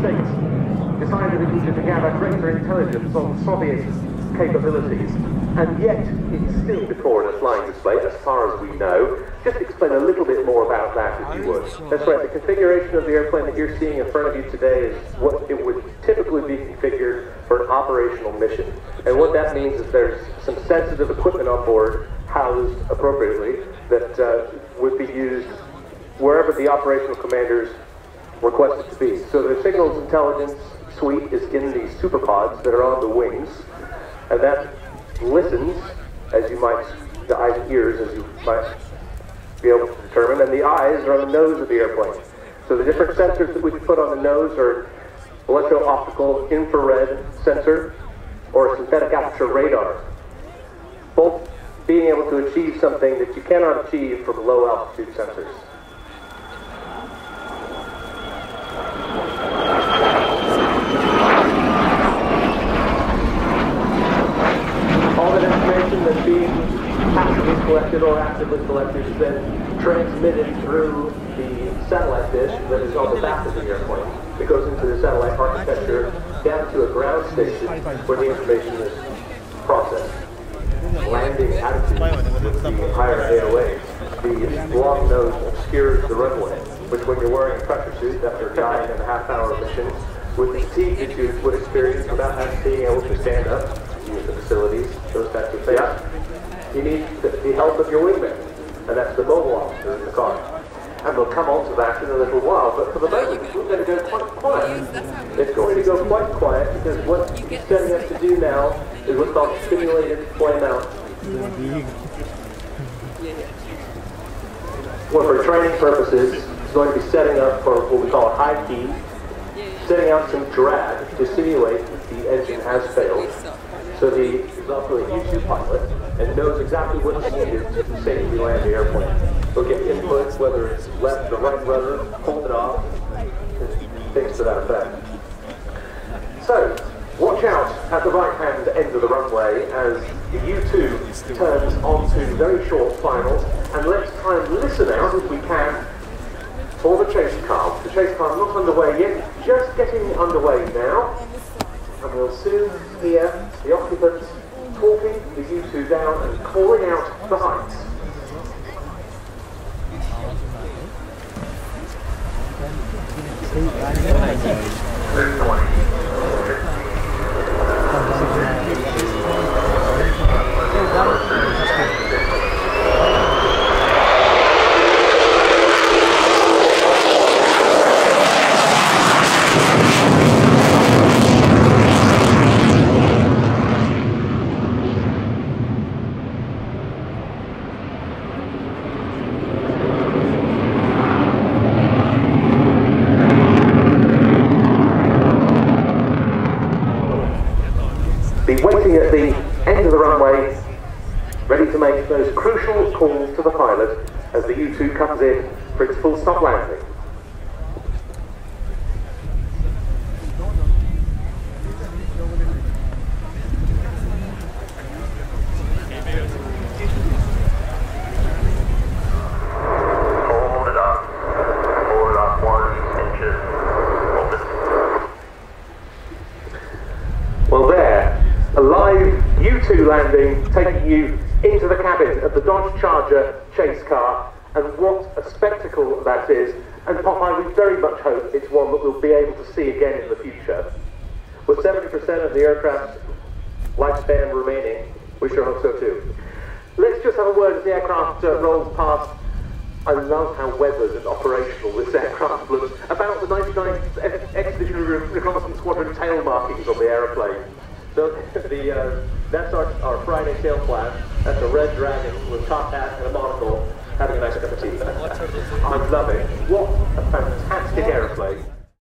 States decided it needed to gather greater intelligence on Soviet capabilities, and yet it's still before in a flying display, as far as we know. Just explain a little bit more about that, if you would. That's right, the configuration of the airplane that you're seeing in front of you today is what it would typically be configured for an operational mission. And what that means is there's some sensitive equipment on board, housed appropriately, that would be used wherever the operational commanders request it to be. So the signals intelligence suite is in these superpods that are on the wings, and that listens, as you might, the eyes and ears, as you might be able to determine, and the eyes are on the nose of the airplane. So the different sensors that we can put on the nose are electro-optical infrared sensor or synthetic aperture radar, both being able to achieve something that you cannot achieve from low altitude sensors. All that information that's being passively collected or actively collected is then transmitted through the satellite dish that is on the back of the airplane. It goes into the satellite architecture down to a ground station where the information is processed. Landing attitude with the higher AOA. The long nose obscures the runway, which when you're wearing a pressure suit after a 9.5-hour mission, with the fatigue that you would experience without being able to stand up, use the facilities, those types of things, you need the help of your wingman, and that's the mobile officer in the car. And we'll come on to that in a little while, but for the moment, we're going to go quite quiet. It's going to go quite quiet because what it's setting us to do now is what's called stimulated flame out. Well, for training purposes, it's going to be setting up for what we call a high key, setting out some drag to simulate that the engine has failed. So the example, a U-2 pilot, and knows exactly what is needed to safely land the airplane. They'll get inputs, whether it's left or right rudder, hold it off, things to that effect. So, watch out at the right-hand end of the runway as the U-2 turns onto very short finals, and let's try and listen out, if we can, for the chase car. The chase car is not underway yet, just getting underway now, and we'll soon hear the occupants talking the U-2 down and calling out the heights. Waiting at the end of the runway, ready to make those crucial calls to the pilot as the U-2 comes in for its full stop landing. Hold it up 1 inch. Well, there. A live U-2 landing taking you into the cabin of the Dodge Charger chase car, and what a spectacle that is. And Popeye, we very much hope it's one that we'll be able to see again in the future. With 70% of the aircraft's lifespan remaining, we sure hope so too. Let's just have a word as the aircraft rolls past. I love how weathered and operational this aircraft looks. About the 99th Expeditionary Reconnaissance Squadron tail markings on the aeroplane. So that's our Friday tail flap. That's a red dragon with a top hat and a monocle, having a nice cup of tea. I'm loving it. What a fantastic aeroplane.